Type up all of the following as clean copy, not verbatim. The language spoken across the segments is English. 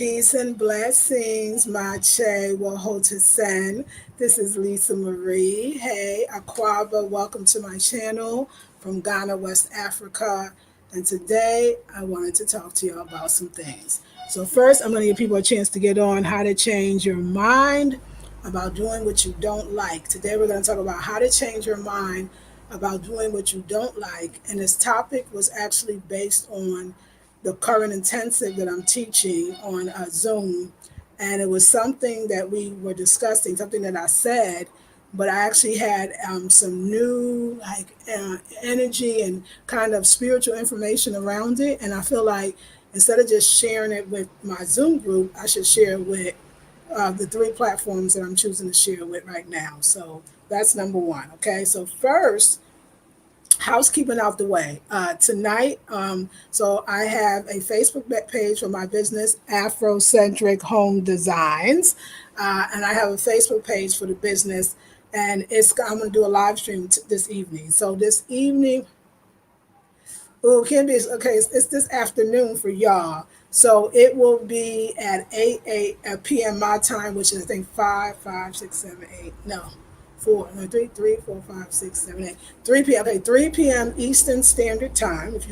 Peace and blessings, Mache Wahotasen. This is Lisa Marie. Hey, Aquaba, welcome to my channel from Ghana, West Africa. And today I wanted to talk to you about some things. So, first, I'm going to give people a chance to get on how to change your mind about doing what you don't like. Today, we're going to talk about how to change your mind about doing what you don't like. And this topic was actually based on the current intensive that I'm teaching on Zoom. And it was something that we were discussing, something that I said, but I actually had some new energy and kind of spiritual information around it. And I feel like instead of just sharing it with my Zoom group, I should share it with the three platforms that I'm choosing to share with right now. So that's number one. Okay. So first, housekeeping out the way tonight. So I have a Facebook page for my business, Afrocentric Home Designs, and I have a Facebook page for the business. And I'm going to do a live stream this evening. So this evening, oh, can be okay. It's this afternoon for y'all. So it will be at 8 p.m. my time, which is I think 5, 5, 6, 7, 8. No, 4, no, 3, 3, 4, 5, 6, 7, 8. 3 p.m. Okay, 3 p.m. Eastern Standard Time. If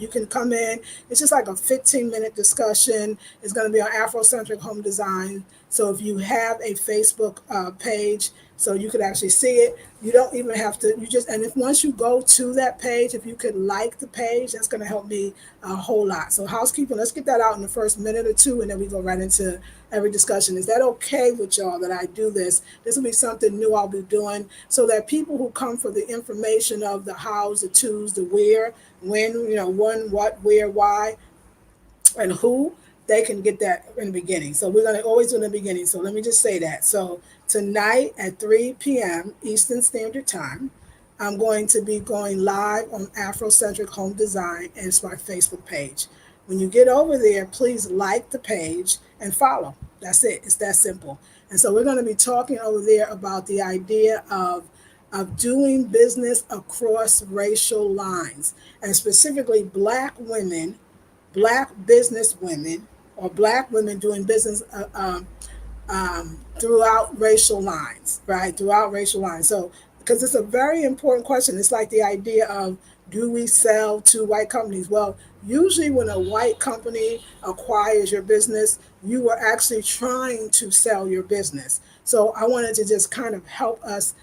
you can come in, it's just like a 15-minute discussion. It's going to be on Afrocentric Home Design. So if you have a Facebook page, so you could actually see it. You don't even have to. And if once you go to that page, if you could like the page, that's going to help me a whole lot. So housekeeping, let's get that out in the first minute or two, and then we go right into every discussion. Is that okay with y'all that I do this? This will be something new I'll be doing so that people who come for the information of the hows, the twos, the where, when, when, what, where, why, and who, they can get that in the beginning. So we're going to always do in the beginning. So let me just say that. So tonight at 3 p.m. Eastern Standard Time, I'm going to be going live on Afrocentric Home Design, and it's my Facebook page. When you get over there, please like the page and follow. That's it. It's that simple. And so we're going to be talking over there about the idea of doing business across racial lines, and specifically black business women, or black women doing business throughout racial lines, right? Throughout racial lines. So, because it's a very important question. It's like the idea of, do we sell to white companies? Well, usually when a white company acquires your business, you are actually trying to sell your business. So I wanted to just kind of help us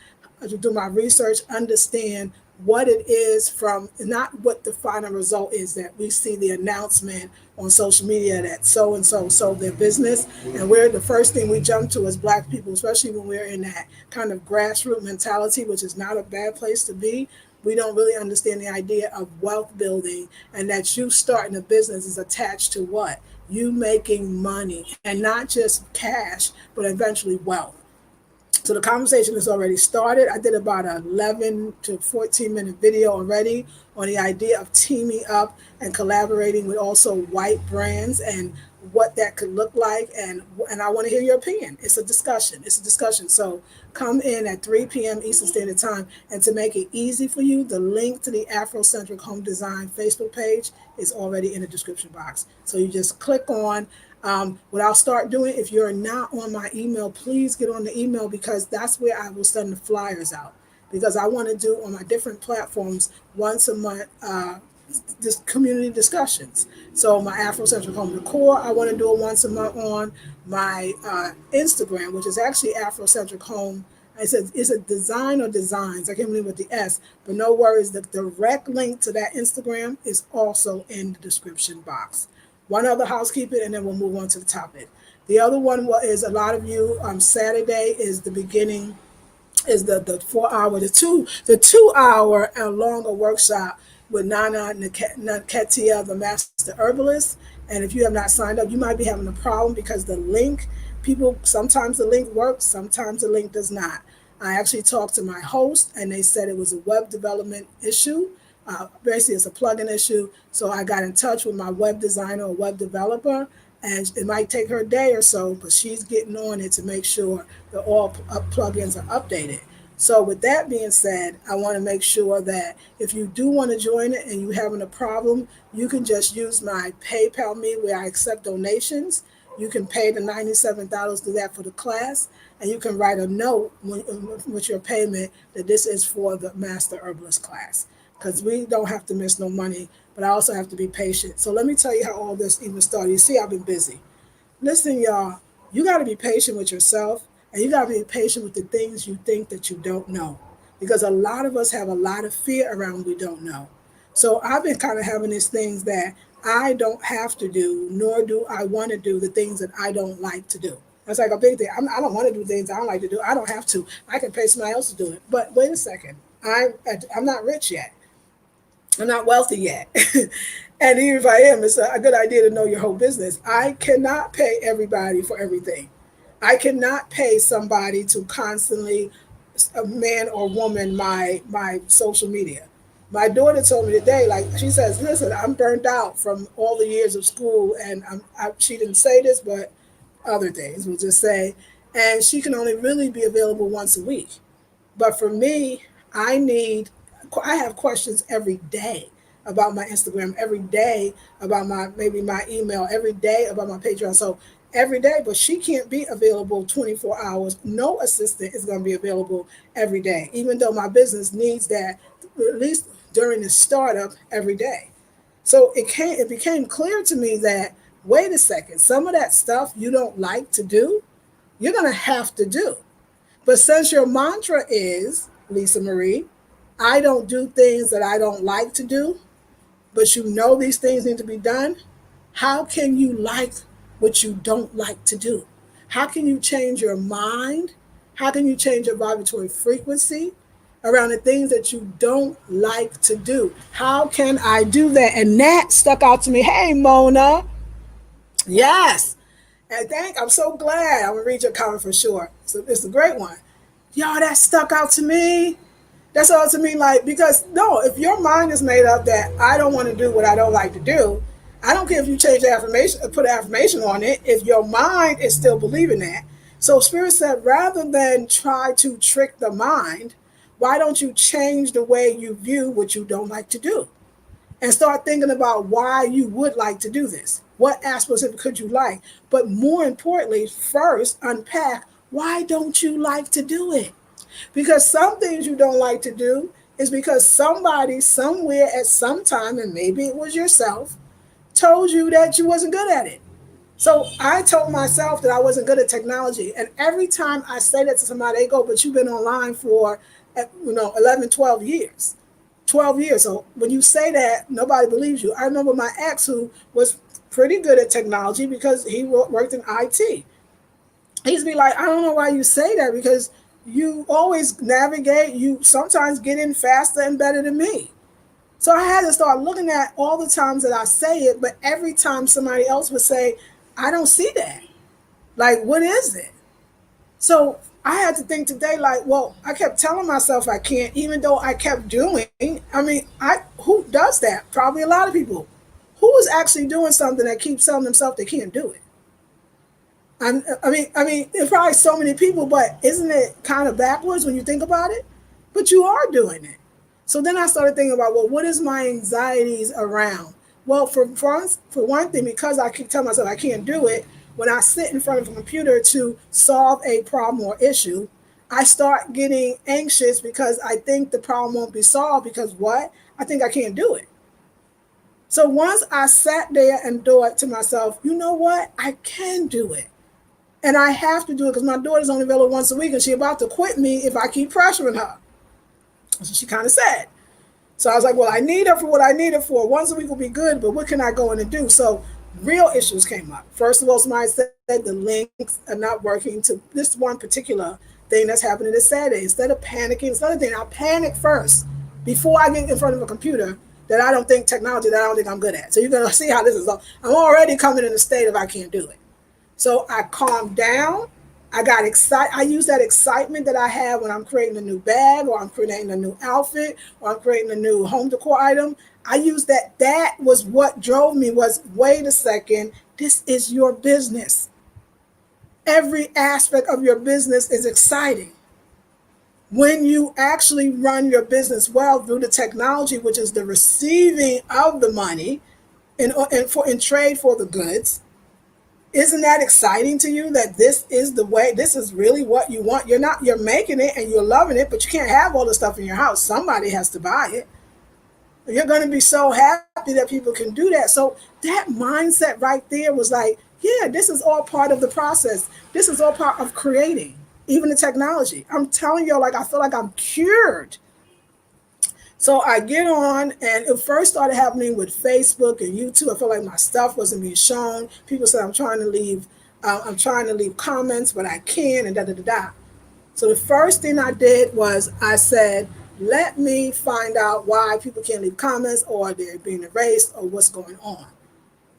to do my research, understand what it is from, not what the final result is, that we see the announcement on social media that so and so sold their business, and we're the first thing we jump to as black people, especially when we're in that kind of grassroots mentality, which is not a bad place to be. We don't really understand the idea of wealth building, and that you starting a business is attached to what? You making money, and not just cash, but eventually wealth. So the conversation has already started. I did about an 11 to 14-minute video already on the idea of teaming up and collaborating with also white brands and what that could look like. And I want to hear your opinion. It's a discussion. It's a discussion. So come in at 3 p.m. Eastern Standard Time. And to make it easy for you, the link to the Afrocentric Home Design Facebook page is already in the description box. So you just click on. What I'll start doing, if you're not on my email, please get on the email, because that's where I will send the flyers out. Because I want to do on my different platforms once a month this community discussions. So my Afrocentric Home Decor, I want to do it once a month on my Instagram, which is actually Afrocentric Home. It's a design or designs. I can't remember with the S, but no worries. The direct link to that Instagram is also in the description box. One other housekeeping, and then we'll move on to the topic. The other one is, a lot of you, Saturday is the beginning, is the 4 hour, the 2 hour and longer workshop with Nketia, the Master Herbalist. And if you have not signed up, you might be having a problem because the link, sometimes the link works, sometimes the link does not. I actually talked to my host, and they said it was a web development issue. Basically, it's a plugin issue. So I got in touch with my web designer or web developer, and it might take her a day or so, but she's getting on it to make sure that all plugins are updated. So with that being said, I want to make sure that if you do want to join it and you're having a problem, you can just use my PayPal me, where I accept donations. You can pay the $97, do that for the class, and you can write a note with your payment that this is for the Master Herbalist class. Because we don't have to miss no money, but I also have to be patient. So let me tell you how all this even started. You see, I've been busy. Listen, y'all, you got to be patient with yourself, and you got to be patient with the things you think that you don't know. Because a lot of us have a lot of fear around we don't know. So I've been kind of having these things that I don't have to do, nor do I want to do the things that I don't like to do. That's like a big thing. I don't want to do things I don't like to do. I don't have to. I can pay somebody else to do it. But wait a second. I'm not rich yet. I'm not wealthy yet. And even if I am, it's a good idea to know your whole business. I cannot pay everybody for everything. I cannot pay somebody to constantly, a man or woman, my social media. My daughter told me today, like she says, listen, I'm burned out from all the years of school, and she didn't say this, but other things we'll just say, and she can only really be available once a week. But for me, I have questions every day about my Instagram, every day about my email, every day about my Patreon. So every day, but she can't be available 24 hours. No assistant is going to be available every day, even though my business needs that at least during the startup every day. So it became clear to me that wait a second, some of that stuff you don't like to do, you're going to have to do. But since your mantra is, Lisa Marie, I don't do things that I don't like to do, but you know these things need to be done, how can you like what you don't like to do? How can you change your mind? How can you change your vibratory frequency around the things that you don't like to do? How can I do that? And that stuck out to me. Hey, Mona. Yes. And I'm so glad. I'm going to read your comment for sure. So it's a great one. Y'all, that stuck out to me. That's all to me, like, because no, if your mind is made up that I don't want to do what I don't like to do, I don't care if you change the affirmation, put an affirmation on it, if your mind is still believing that. So Spirit said, rather than try to trick the mind, why don't you change the way you view what you don't like to do? And start thinking about why you would like to do this. What aspects of it could you like? But more importantly, first unpack, why don't you like to do it? Because some things you don't like to do is because somebody somewhere at some time, and maybe it was yourself, told you that you wasn't good at it. So I told myself that I wasn't good at technology. And every time I say that to somebody, they go, but you've been online for 11, 12 years. 12 years. So when you say that, nobody believes you. I remember my ex who was pretty good at technology because he worked in IT. He used to be like, I don't know why you say that, because you always navigate, you sometimes get in faster and better than me. So I had to start looking at all the times that I say it, but every time somebody else would say, I don't see that. Like, what is it? So I had to think today, like, well, I kept telling myself I can't, even though I kept doing. I mean, who does that? Probably a lot of people. Who is actually doing something that keeps telling themselves they can't do it? I mean, there's probably so many people, but isn't it kind of backwards when you think about it? But you are doing it. So then I started thinking about, well, what is my anxieties around? Well, for one thing, because I keep telling myself I can't do it, when I sit in front of a computer to solve a problem or issue, I start getting anxious because I think the problem won't be solved because what? I think I can't do it. So once I sat there and thought to myself, you know what? I can do it. And I have to do it because my daughter's only available once a week and she's about to quit me if I keep pressuring her. So she kind of said. So I was like, well, I need her for what I need her for. Once a week will be good, but what can I go in and do? So real issues came up. First of all, somebody said the links are not working to this one particular thing that's happening this Saturday. Instead of panicking, it's another thing. I'll panic first before I get in front of a computer that I don't think technology that I don't think I'm good at. So you're going to see how this is. I'm already coming in a state of I can't do it. So I calmed down. I got excited. I use that excitement that I have when I'm creating a new bag or I'm creating a new outfit or I'm creating a new home decor item. I use that. That was what drove me was, wait a second, this is your business. Every aspect of your business is exciting. When you actually run your business well through the technology, which is the receiving of the money in trade for the goods, Isn't that exciting to you that this is the way, this is really what you want? You're making it and you're loving it, but you can't have all the stuff in your house. Somebody has to buy it. You're going to be so happy that people can do that. So that mindset right there was like, yeah, this is all part of the process. This is all part of creating, even the technology. I'm telling you, like, I feel like I'm cured. So I get on, and it first started happening with Facebook and YouTube. I felt like my stuff wasn't being shown. People said I'm trying to leave comments, but I can't, and da da da da. So the first thing I did was I said, let me find out why people can't leave comments, or they're being erased, or what's going on.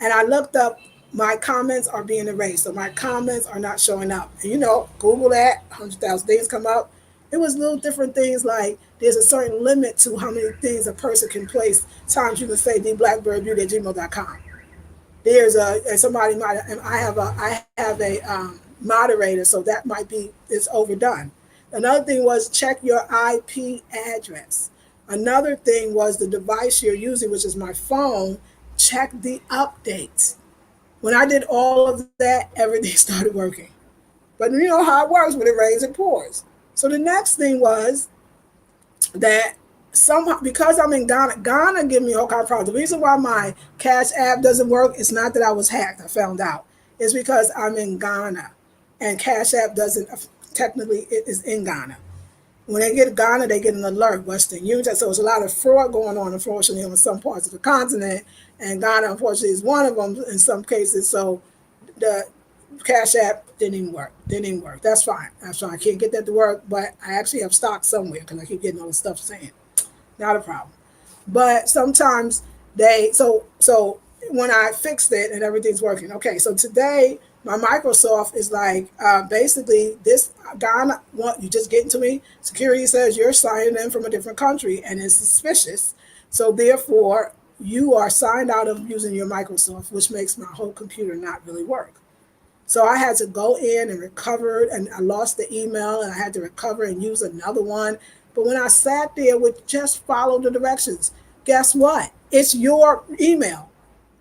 And I looked up, my comments are being erased, so my comments are not showing up. And Google that, 100,000 things come up. It was little different things, like there's a certain limit to how many things a person can place. Times you can say theblackbirdbeauty@gmail.com. There's a, and somebody might, and I have a moderator, so that might be, it's overdone. Another thing was check your IP address. Another thing was the device you're using, which is my phone. Check the updates. When I did all of that, everything started working. But you know how it works: when it rains, it pours. So the next thing was that somehow, because I'm in Ghana gave me all kind of problems. The reason why my Cash App doesn't work is not that I was hacked, I found out. It's because I'm in Ghana, and Cash App doesn't, technically it is in Ghana. When they get Ghana, they get an alert, Western Union. So there's a lot of fraud going on, unfortunately, on some parts of the continent. And Ghana, unfortunately, is one of them in some cases. So the Cash App didn't even work. Didn't even work. That's fine. That's fine. I can't get that to work, but I actually have stock somewhere because I keep getting all the stuff saying. Not a problem. But sometimes so when I fixed it and everything's working. Okay, so today my Microsoft is like, basically, this Ghana, what you just getting to me, security says you're signing in from a different country and it's suspicious. So therefore you are signed out of using your Microsoft, which makes my whole computer not really work. So I had to go in and recover, and I lost the email, and I had to recover and use another one. But when I sat there with just follow the directions, guess what? It's your email.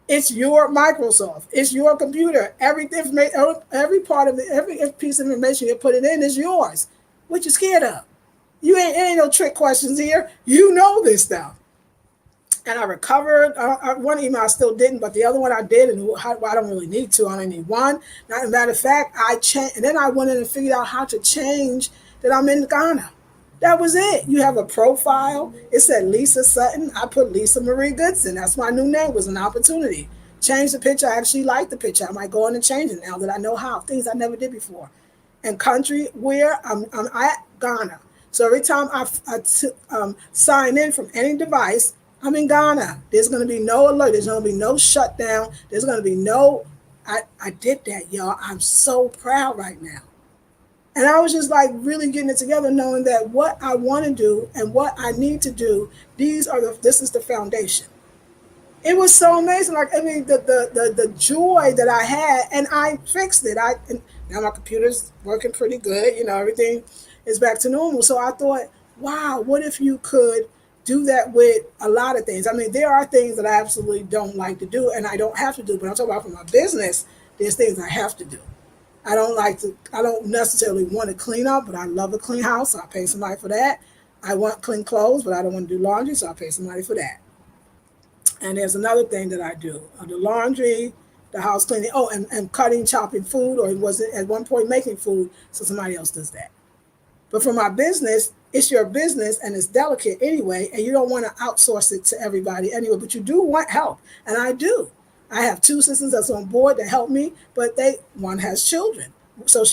It's your Microsoft. It's your computer. Every information, every part of it, every piece of information you put it in is yours. What you scared of? Ain't no trick questions here. You know this stuff. And I recovered. One email I still didn't, but the other one I did, and I don't really need to. I only need one. As a matter of fact, I changed, and then I went in and figured out how to change that I'm in Ghana. That was it. You have a profile. It said Lisa Sutton. I put Lisa Marie Goodson. That's my new name. It was an opportunity. Change the picture. I actually like the picture. I might go in and change it now that I know how. Things I never did before. And country where I'm at, Ghana. So every time I sign in from any device, I'm in Ghana. There's going to be no alert. There's going to be no shutdown. There's going to be no, I did that, y'all. I'm so proud right now. And I was just like really getting it together, knowing that what I want to do and what I need to do, this is the foundation. It was so amazing. Like, I mean, the joy that I had, and I fixed it. And now my computer's working pretty good. Everything is back to normal. So I thought, wow, what if you could do that with a lot of things? I mean, there are things that I absolutely don't like to do, and I don't have to do. But I'm talking about for my business, there's things I have to do. I don't necessarily want to clean up, but I love a clean house, so I pay somebody for that. I want clean clothes, but I don't want to do laundry, so I pay somebody for that. And there's another thing that I do: the laundry, the house cleaning, and cutting, chopping food, or it was at one point making food, so somebody else does that. But for my business, it's your business and it's delicate anyway, and you don't want to outsource it to everybody anyway, but you do want help, and I do. I have two sisters that's on board that help me, but one has children. So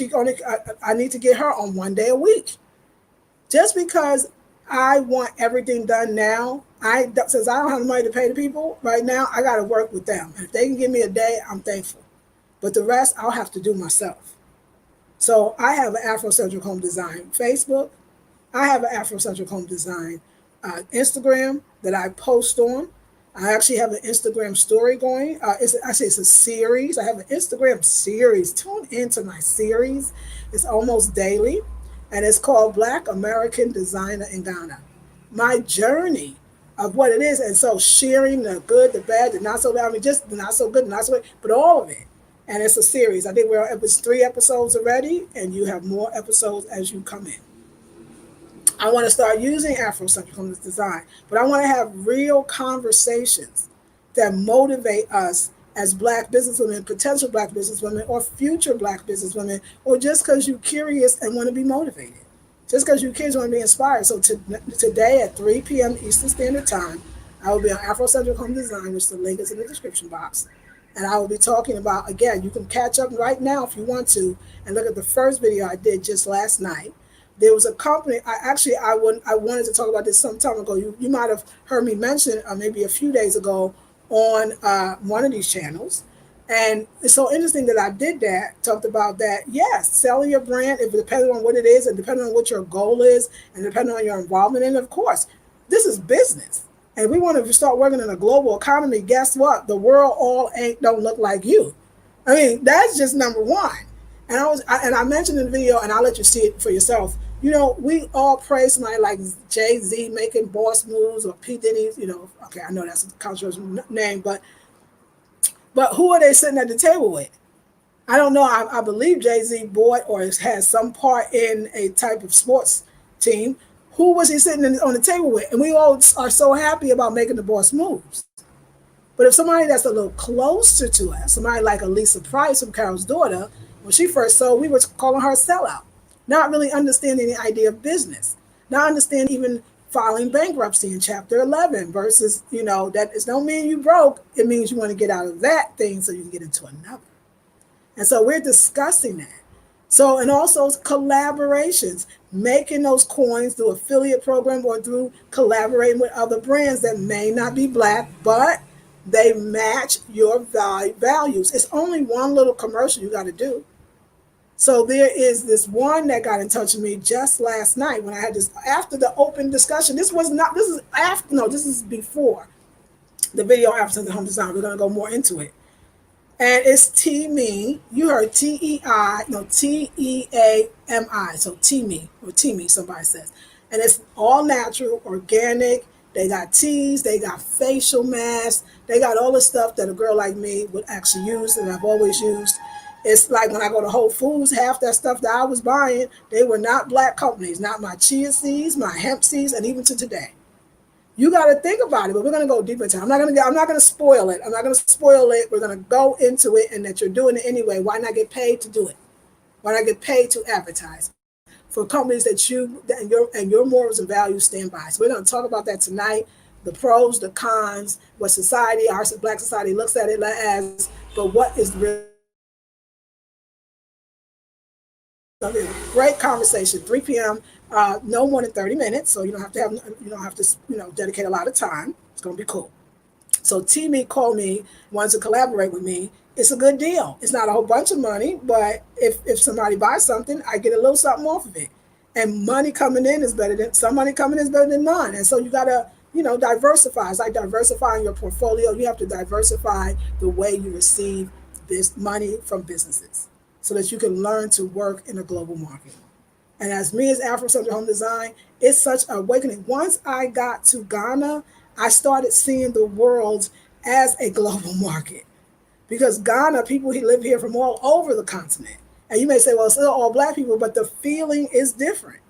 I need to get her on 1 day a week. Just because I want everything done now, since I don't have the money to pay the people right now, I got to work with them. And if they can give me a day, I'm thankful. But the rest, I'll have to do myself. So I have an Afrocentric Home Design Facebook. I have an Afrocentric Home Design Instagram that I post on. I actually have an Instagram story going. It's a series. I have an Instagram series. Tune into my series. It's almost daily, and it's called Black American Designer in Ghana. My journey of what it is, and so sharing the good, the bad, the not so bad. I mean, just the not so good, the not so bad, but all of it. And it's a series. I think it was 3 episodes already, and you have more episodes as you come in. I want to start using Afrocentric Homeless Design, but I want to have real conversations that motivate us as Black businesswomen, potential Black businesswomen, or future Black businesswomen, or just because you're curious and want to be motivated. Just because you kids want to be inspired. So today at 3 p.m. Eastern Standard Time, I will be on Afrocentric Home Design, which the link is in the description box. And I will be talking about, again, you can catch up right now if you want to and look at the first video I did just last night. There was a company, I wanted to talk about this some time ago. You might have heard me mention maybe a few days ago on one of these channels. And it's so interesting that I did that, talked about that. Yes, selling your brand, if depending on what it is and depending on what your goal is and depending on your involvement in it, of course, this is business. And we want to start working in a global economy. Guess what? The world all don't look like you. I mean, that's just number one. And I mentioned in the video, and I'll let you see it for yourself. We all praise somebody like Jay-Z making boss moves, or P. Diddy, okay, I know that's a controversial name, but who are they sitting at the table with? I don't know. I believe Jay-Z bought or has some part in a type of sports team. Who was he sitting on the table with? And we all are so happy about making the boss moves. But if somebody that's a little closer to us, somebody like a Lisa Price from Carol's daughter, when she first sold, we were calling her a sellout, not really understanding the idea of business, not understanding even filing bankruptcy in Chapter 11 versus, that is don't mean you broke. It means you want to get out of that thing so you can get into another. And so we're discussing that. So, and also collaborations, making those coins through affiliate program or through collaborating with other brands that may not be Black, but they match your values. It's only one little commercial you got to do. So there is this one that got in touch with me just last night when I had this, after the open discussion. This is before the video after the home design. We're going to go more into it. And it's Teami. You heard T-E-I, no, T-E-A-M-I. So Teami, or Teami, somebody says. And it's all natural, organic. They got teas, they got facial masks, they got all the stuff that a girl like me would actually use and I've always used. It's like when I go to Whole Foods, half that stuff that I was buying, they were not Black companies, not my chia seeds, my hemp seeds, and even to today. You got to think about it, but we're going to go deeper into it. I'm not going to spoil it. I'm not going to spoil it. We're going to go into it, and that you're doing it anyway. Why not get paid to do it? Why not get paid to advertise for companies that your morals and values stand by? So we're going to talk about that tonight. The pros, the cons, what society, our Black society looks at it as, but what is really great conversation. 3 p.m. No more than 30 minutes, so you don't have to dedicate a lot of time. It's gonna be cool. So Teami called me, wants to collaborate with me. It's a good deal. It's not a whole bunch of money, but if somebody buys something, I get a little something off of it. And money coming in is better than none. And so you gotta diversify. It's like diversifying your portfolio. You have to diversify the way you receive this money from businesses, so that you can learn to work in a global market. And as me as Afrocentric Home Design, it's such an awakening. Once I got to Ghana, I started seeing the world as a global market. Because Ghana, people who live here from all over the continent. And you may say, well, it's still all Black people, but the feeling is different.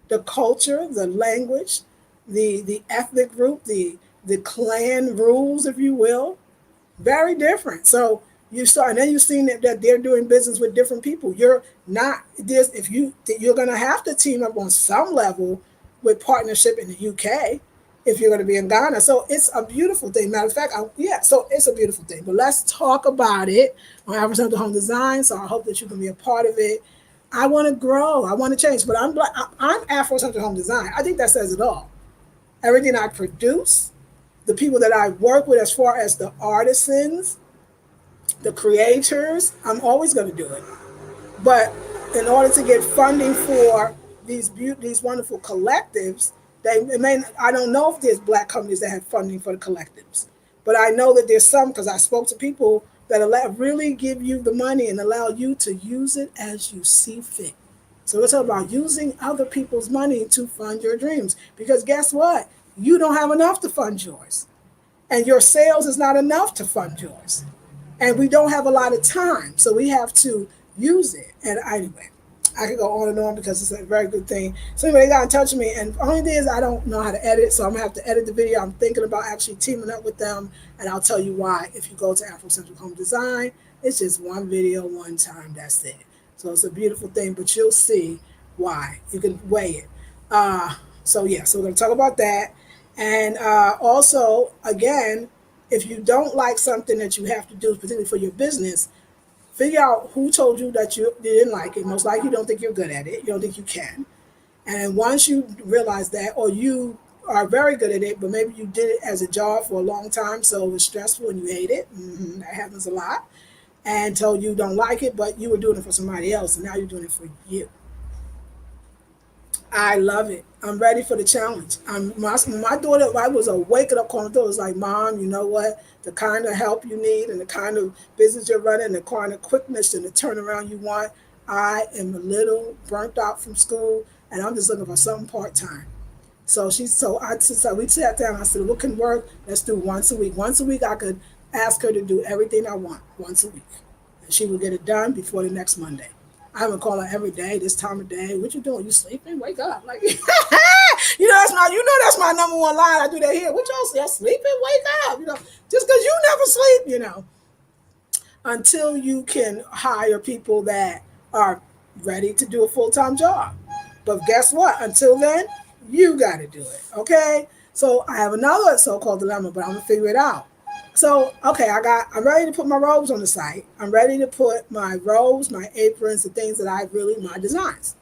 The culture, the language, the ethnic group, the clan rules, if you will, very different. So you start, and then you've seen that they're doing business with different people. You're not this. You're going to have to team up on some level with partnership in the UK if you're going to be in Ghana. So it's a beautiful thing. Matter of fact, so it's a beautiful thing. But let's talk about it on Afrocentric Home Design. So I hope that you can be a part of it. I want to grow. I want to change. But I'm Afrocentric Home Design. I think that says it all. Everything I produce, the people that I work with, as far as the artisans, the creators, I'm always going to do it. But in order to get funding for these wonderful collectives, I don't know if there's Black companies that have funding for the collectives, but I know that there's some, because I spoke to people that really give you the money and allow you to use it as you see fit. So it's about using other people's money to fund your dreams, because guess what? You don't have enough to fund yours, and your sales is not enough to fund yours. and we don't have a lot of time, so we have to use it. And anyway, I could go on and on because it's a very good thing. So anyway, they got in touch with me, and the only thing is I don't know how to edit, so I'm gonna have to edit the video. I'm thinking about actually teaming up with them, and I'll tell you why. If you go to Afrocentric Home Design, it's just one video, one time. That's it. So it's a beautiful thing, but you'll see why. You can weigh it. So yeah, so we're gonna talk about that, and also again, if you don't like something that you have to do, particularly for your business, figure out who told you that you didn't like it. Most likely you don't think you're good at it. You don't think you can. And once you realize that, or you are very good at it, but maybe you did it as a job for a long time, so it was stressful and you hate it. That happens a lot. And so you don't like it, but you were doing it for somebody else, and now you're doing it for you. I love it. I'm ready for the challenge. My daughter, I was a waking up call. My daughter was like, Mom, you know what? The kind of help you need and the kind of business you're running, the kind of quickness and the turnaround you want. I am a little burnt out from school, and I'm just looking for something part time. So we sat down. I said, what can work? Let's do once a week. Once a week, I could ask her to do everything I want once a week, and she would get it done before the next Monday. I would call her every day, this time of day. What you doing? You sleeping? Wake up! Like, that's my number one line. I do that here. What y'all sleeping? Wake up! Just because you never sleep, until you can hire people that are ready to do a full time job. But guess what? Until then, you got to do it. Okay. So I have another so called dilemma, but I'm gonna figure it out. So, okay, I'm ready to put my robes on the site. I'm ready to put my robes, my aprons, the things that my designs.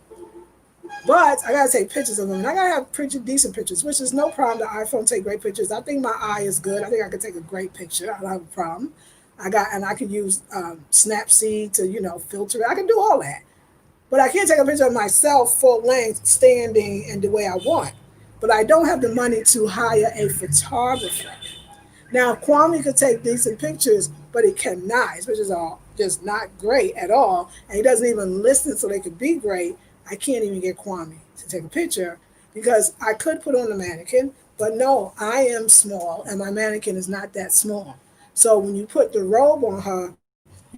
But I gotta take pictures of them. And I gotta have decent pictures, which is no problem. The iPhone take great pictures. I think my eye is good. I think I can take a great picture. I don't have a problem. I can use Snapseed to, filter it. I can do all that. But I can't take a picture of myself full length, standing and the way I want. But I don't have the money to hire a photographer. Now, Kwame could take decent pictures, but he cannot. His pictures are just not great at all. And he doesn't even listen so they could be great. I can't even get Kwame to take a picture because I could put on a mannequin, but no, I am small and my mannequin is not that small. So when you put the robe on her,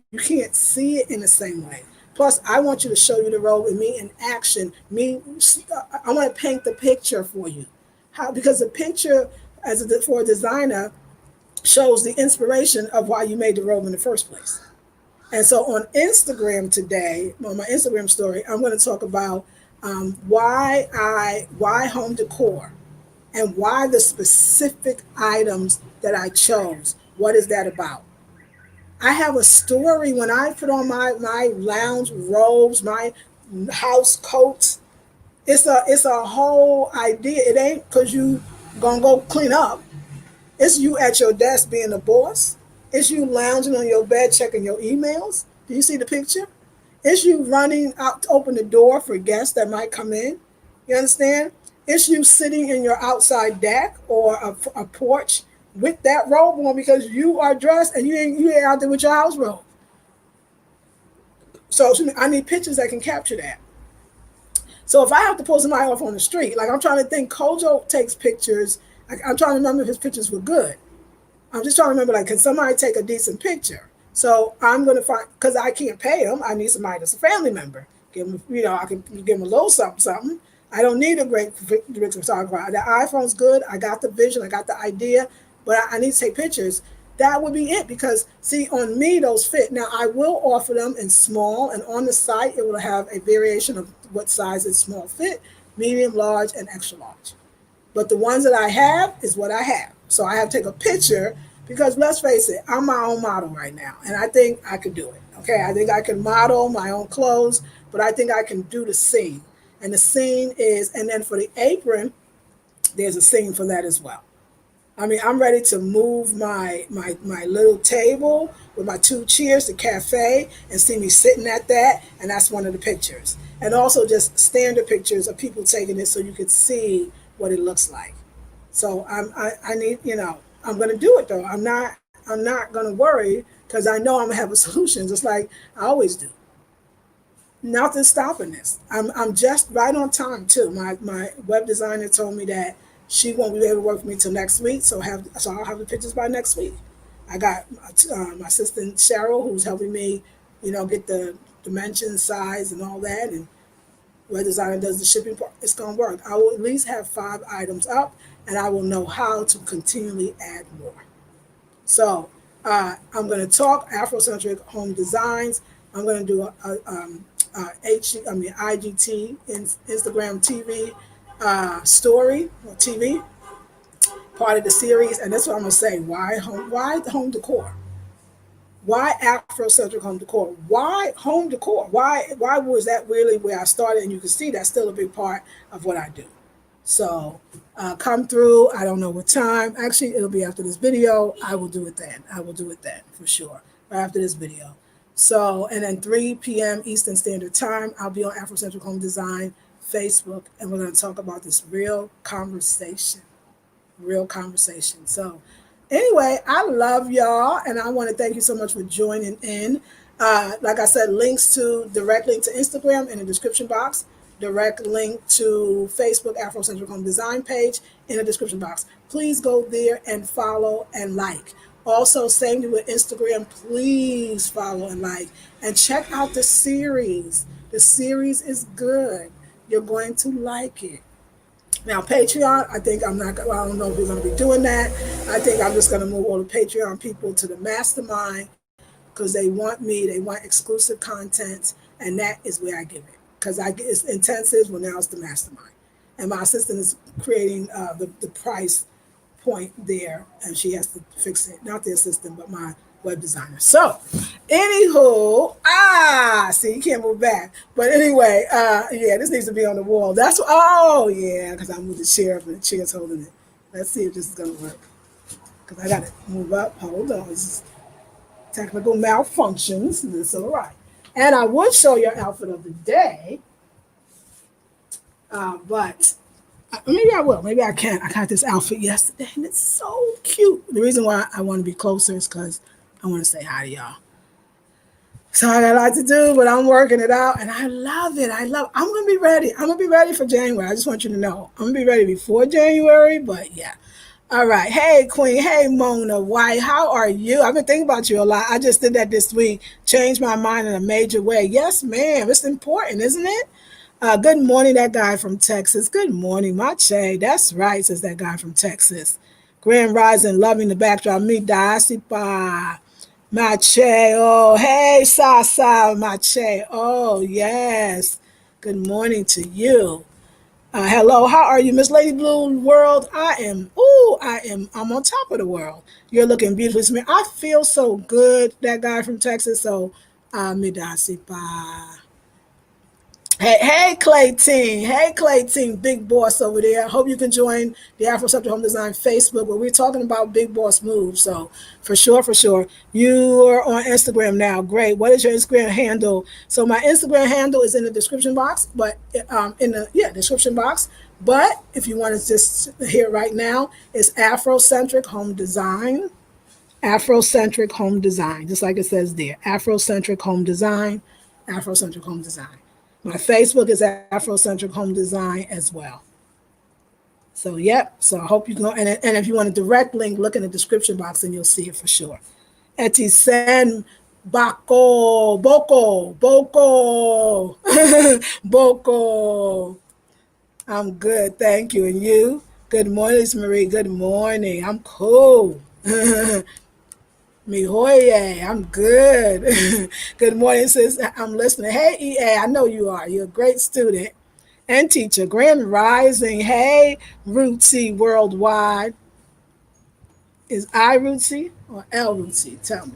you can't see it in the same way. Plus, I want you to show you the robe and me in action. I want to paint the picture for you. How? Because the picture, for a designer, shows the inspiration of why you made the robe in the first place. And so on Instagram today, on my Instagram story, I'm going to talk about why home decor and why the specific items that I chose. What is that about? I have a story when I put on my lounge robes, my house coats. It's a whole idea. It ain't because you gonna go clean up. It's you at your desk being the boss. It's you lounging on your bed checking your emails. Do you see the picture? It's you running out to open the door for guests that might come in. You understand? It's you sitting in your outside deck or a porch with that robe on because you are dressed and you ain't out there with your house robe. So I need pictures that can capture that. So if I have to pull somebody off on the street, like I'm trying to think, Kojo takes pictures. I'm trying to remember if his pictures were good. I'm just trying to remember, like, can somebody take a decent picture? So I'm going to find, because I can't pay him, I need somebody that's a family member. Give him, I can give him a little something, something. I don't need a great photographer. The iPhone's good. I got the vision. I got the idea, but I need to take pictures. That would be it because, see, on me, those fit. Now, I will offer them in small, and on the site, it will have a variation of what size is small fit, medium, large, and extra large. But the ones that I have is what I have. So I have to take a picture because let's face it, I'm my own model right now. And I think I could do it. Okay. I think I can model my own clothes, but I think I can do the scene. And the scene is, and then for the apron, there's a scene for that as well. I mean, I'm ready to move my little table with my two chairs to cafe and see me sitting at that. And that's one of the pictures. And also just standard pictures of people taking it so you could see what it looks like. So I need, I'm going to do it though. I'm not going to worry because I know I'm going to have a solution just like I always do. Nothing's stopping this. I'm just right on time too. My web designer told me that she won't be able to work with me till next week. So I'll have the pictures by next week. I got my assistant Cheryl, who's helping me, get the dimensions, size, and all that. And web designer does the shipping part. It's gonna work. I will at least have 5 items up, and I will know how to continually add more. So I'm going to talk Afrocentric home designs. I'm going to do IGT, Instagram TV story or TV part of the series, and that's what I'm going to say. Why the home decor? Why Afrocentric home decor? Why home decor? Why was that really where I started? And you can see that's still a big part of what I do. So come through. I don't know what time. Actually, it'll be after this video. I will do it then. I will do it then for sure. Right after this video. So, and then 3 p.m. Eastern Standard Time, I'll be on Afrocentric Home Design Facebook, and we're going to talk about this real conversation. Real conversation. So, anyway, I love y'all, and I want to thank you so much for joining in. Like I said, direct link to Instagram in the description box. Direct link to Facebook Afrocentric Home Design page in the description box. Please go there and follow and like. Also, same thing with Instagram. Please follow and like. And check out the series. The series is good. You're going to like it. Now, Patreon, I don't know if we're going to be doing that. I think I'm just going to move all the Patreon people to the Mastermind because they want exclusive content, and that is where I give it. Because it's intensive, well, now it's the Mastermind. And my assistant is creating the price point there, and she has to fix it. Not the assistant, but my web designer. So, anywho, see, you can't move back. But anyway, this needs to be on the wall. Because I moved the chair up and the chair's holding it. Let's see if this is going to work. Because I got to move up. Hold on. It's technical malfunctions. That's all right. And I would show your outfit of the day, but maybe I will. Maybe I can't. I got this outfit yesterday, and it's so cute. The reason why I want to be closer is because I want to say hi to y'all. So I got a lot to do, but I'm working it out, and I love it. I'm going to be ready. I'm going to be ready for January. I just want you to know. I'm going to be ready before January, but yeah. All right. Hey, Queen. Hey, Mona White. How are you? I've been thinking about you a lot. I just did that this week. Changed my mind in a major way. Yes, ma'am. It's important, isn't it? Good morning, that guy from Texas. Good morning, Mache. That's right, says that guy from Texas. Grand Rising, loving the backdrop. Me, Dasipa. Mache. Oh, hey, Sasa. Mache. Oh, yes. Good morning to you. Hello, how are you, Miss Lady Blue World? I'm on top of the world. You're looking beautiful to me. I feel so good, that guy from Texas. So, midasipa. Hey, Clay Team. Hey, Clay Team, big boss over there. Hope you can join the Afrocentric Home Design Facebook where we're talking about big boss moves. So, for sure. You are on Instagram now. Great. What is your Instagram handle? So, my Instagram handle is in the description box, but description box. But if you want to just hear it right now, it's Afrocentric Home Design. Afrocentric Home Design, just like it says there. Afrocentric Home Design. Afrocentric Home Design. My Facebook is Afrocentric Home Design as well. So, yep. So, I hope you can go. And if you want a direct link, look in the description box and you'll see it for sure. Etisen Boko. Boko. I'm good. Thank you. And you? Good morning, Lisa Marie. Good morning. I'm cool. Mihoye, I'm good. Good morning, sis. I'm listening. Hey, EA, I know you are. You're a great student and teacher. Grand Rising. Hey, Rootsy Worldwide. Is I Rootsy or L Rootsy? Tell me.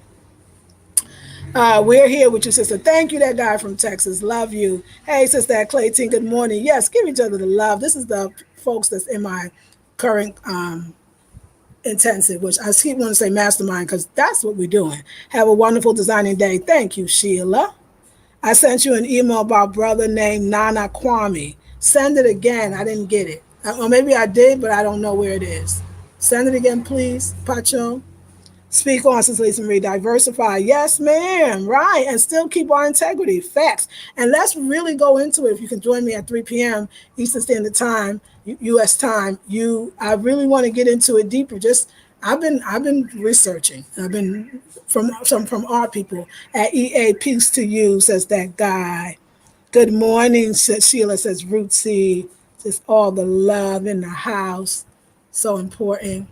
We're here with you, sister. Thank you, that guy from Texas. Love you. Hey, sister Clayton. Good morning. Yes, give each other the love. This is the folks that's in my current intensive, which I keep wanting to say mastermind because that's what we're doing. Have a wonderful designing day. Thank you, Sheila. I sent you an email about brother named Nana Kwame. Send it again. I didn't get it. Or maybe I did, but I don't know where it is. Send it again, please, Pacho. Speak on, Sister Lisa Marie. Diversify. Yes, ma'am. Right. And still keep our integrity. Facts. And let's really go into it. If you can join me at 3 p.m. Eastern Standard Time, U.S. time, I really want to get into it deeper. I've been researching. I've been from our people at EA. Peace to you, says that guy. Good morning, says Sheila. Says Rootsy. Says all the love in the house. So important.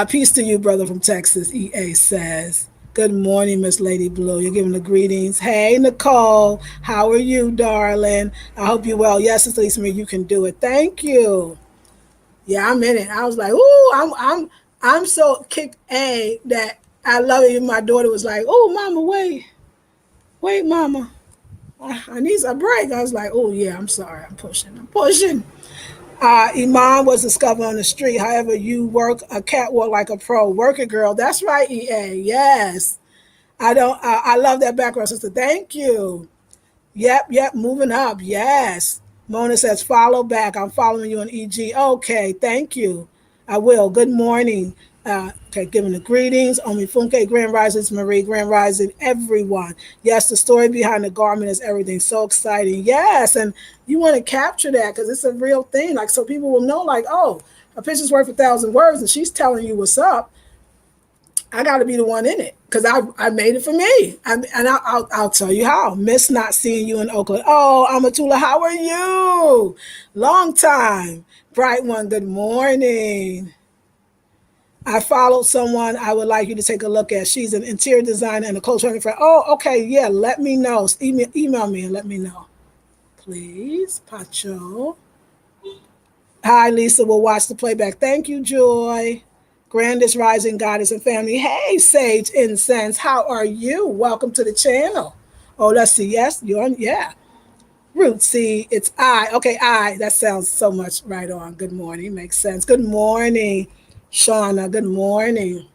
Peace to you, brother from Texas. EA says. Good morning, Miss Lady Blue. You're giving the greetings. Hey, Nicole. How are you, darling? I hope you're well. Yes, it's Lisa Marie. You can do it. Thank you. Yeah, I'm in it. I was like, ooh, I'm so kick A that I love it. Even my daughter was like, oh, mama, wait, mama. I need a break. I was like, oh yeah, I'm sorry. I'm pushing. Iman was discovered on the street. However, you work a catwalk like a pro. Work it, girl. That's right, EA. Yes. I don't I love that background, sister. Thank you. Yep, moving up. Yes. Mona says, follow back. I'm following you on EG. Okay, thank you. I will. Good morning. Okay, giving the greetings. Omi Funke, Grand Rising, Marie, Grand Rising, everyone. Yes, the story behind the garment is everything. So exciting. Yes, and you want to capture that because it's a real thing. Like, so people will know, like, oh, a picture's worth 1,000 words, and she's telling you what's up. I got to be the one in it because I made it for me. I'll tell you how. Miss not seeing you in Oakland. Oh, Amatula, how are you? Long time. Bright one, good morning. I followed someone I would like you to take a look at. She's an interior designer and a coach training friend. Oh, okay. Yeah, let me know. Email me and let me know. Please, Pacho. Hi, Lisa. We'll watch the playback. Thank you, Joy. Grandest Rising Goddess and Family. Hey, Sage Incense. How are you? Welcome to the channel. Oh, let's see. Yes, you're on. Yeah. Rootsy. It's I. Okay, I. That sounds so much right on. Good morning. Makes sense. Good morning, Shauna. Good morning.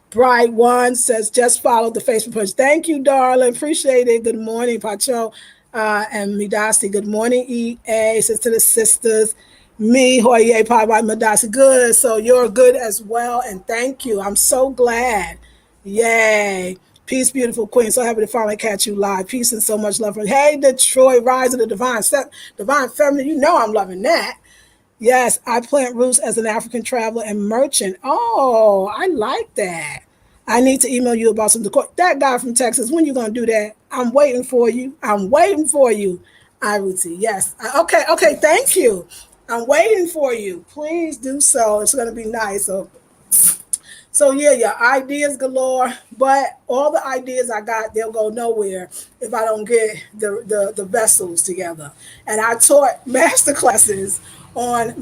Bright One says, just follow the Facebook page. Thank you, darling. Appreciate it. Good morning, Pacho and Midasi. Good morning, EA. Says to the sisters. Me, Hoye, Pai, Midasi. Good. So you're good as well. And thank you. I'm so glad. Yay. Peace, beautiful queen. So happy to finally catch you live. Peace and so much love. Hey, Detroit, rise of the divine feminine. You know I'm loving that. Yes, I plant roots as an African traveler and merchant. Oh, I like that. I need to email you about some decor. That guy from Texas, when you gonna do that? I'm waiting for you. I'm waiting for you. Iruti, yes. Okay, thank you. I'm waiting for you. Please do so. It's gonna be nice. So yeah, your ideas galore, but all the ideas I got, they'll go nowhere if I don't get the vessels together. And I taught master classes on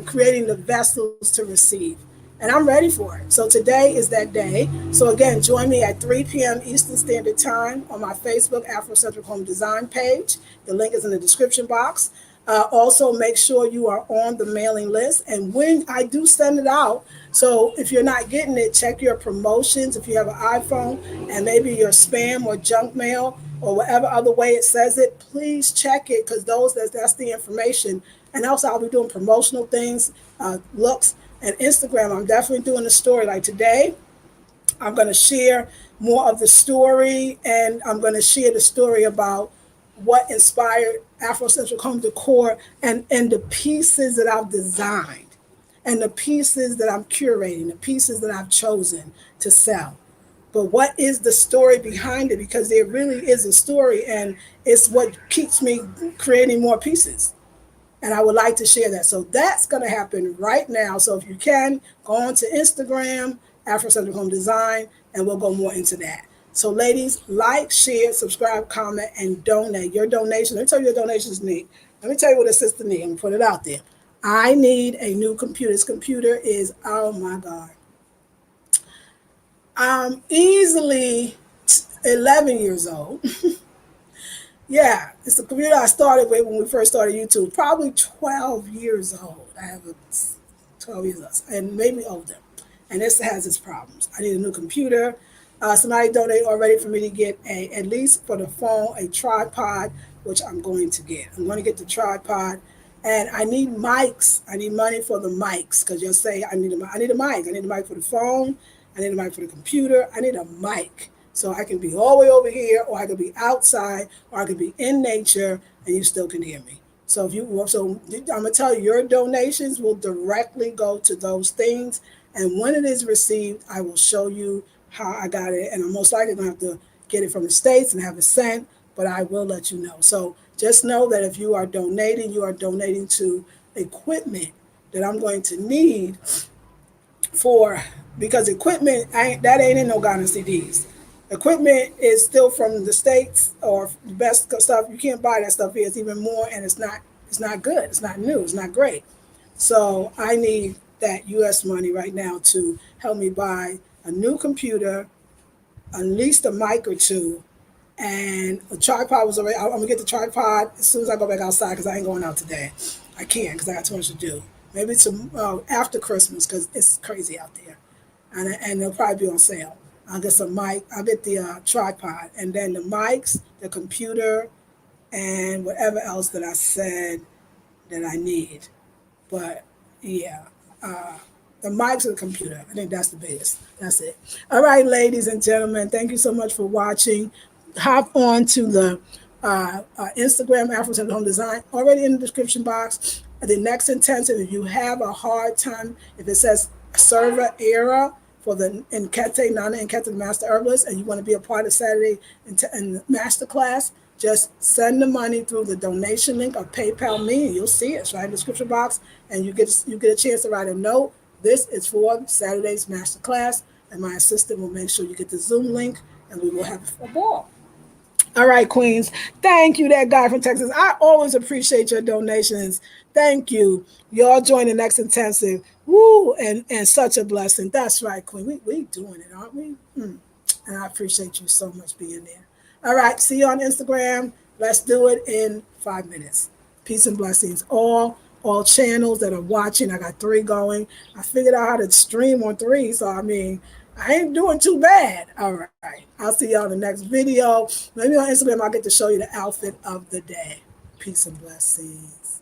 creating the vessels to receive. And I'm ready for it. So today is that day. So again, join me at 3 p.m. Eastern Standard Time on my Facebook Afrocentric Home Design page. The link is in the description box. Also, make sure you are on the mailing list. And when I do send it out, so if you're not getting it, check your promotions. If you have an iPhone and maybe your spam or junk mail or whatever other way it says it, please check it because that's the information. And also, I'll be doing promotional things, looks, and Instagram. I'm definitely doing a story like today. I'm going to share more of the story, and I'm going to share the story about what inspired Afrocentric home decor and the pieces that I've designed and the pieces that I'm curating, the pieces that I've chosen to sell. But what is the story behind it? Because there really is a story, and it's what keeps me creating more pieces. And I would like to share that. So that's going to happen right now. So if you can, go on to Instagram, Afrocentric Home Design, and we'll go more into that. So ladies, like, share, subscribe, comment, and donate. Your donation, let me tell you your donations need. Let me tell you what a sister needs. I'm going to put it out there. I need a new computer. This computer is, oh my God. I'm easily 11 years old. Yeah, it's a computer I started with when we first started YouTube. Probably 12 years old. I have a 12 years old, and maybe older. And this has its problems. I need a new computer. Somebody donated already for me to get at least for the phone, a tripod, which I'm going to get. I'm going to get the tripod. And I need mics. I need money for the mics because you'll say I need a mic. I need a mic for the phone. I need a mic for the computer. I need a mic. So I can be all the way over here, or I could be outside, or I could be in nature, and you still can hear me. So I'm gonna tell you, your donations will directly go to those things. And when it is received, I will show you how I got it. And I'm most likely gonna have to get it from the States and have it sent, but I will let you know. So just know that if you are donating to equipment that I'm going to need for, because equipment ain't in no Ghana CDs. Equipment is still from the States, or the best stuff. You can't buy that stuff here. It's even more, and it's not good. It's not new. It's not great. So I need that US money right now to help me buy a new computer, at least a mic or two, and a tripod was already. I'm gonna get the tripod as soon as I go back outside because I ain't going out today. I can't because I got too much to do. Maybe some after Christmas because it's crazy out there, and they'll probably be on sale. I'll get some mic. I'll get the tripod, and then the mics, the computer, and whatever else that I said that I need. But yeah, the mics and the computer. I think that's the biggest. That's it. All right, ladies and gentlemen, thank you so much for watching. Hop on to the Instagram, Afro Home Design, already in the description box. The next intensive, if you have a hard time, if it says server error for the Nketia, Nana Nketia Master Herbalist, and you want to be a part of Saturday in Master Class, just send the money through the donation link or PayPal me, and you'll see it. It's right in the description box, and you get a chance to write a note. This is for Saturday's Master Class, and my assistant will make sure you get the Zoom link, and we will have a ball. All right, Queens. Thank you, that guy from Texas. I always appreciate your donations. Thank you. Y'all join the next intensive. Woo, and such a blessing. That's right, Queen. We doing it, aren't we? And I appreciate you so much being there. All right, see you on Instagram. Let's do it in 5 minutes. Peace and blessings. All channels that are watching. I got 3 going. I figured out how to stream on 3, so I mean, I ain't doing too bad. All right. I'll see y'all in the next video. Maybe on Instagram I'll get to show you the outfit of the day. Peace and blessings.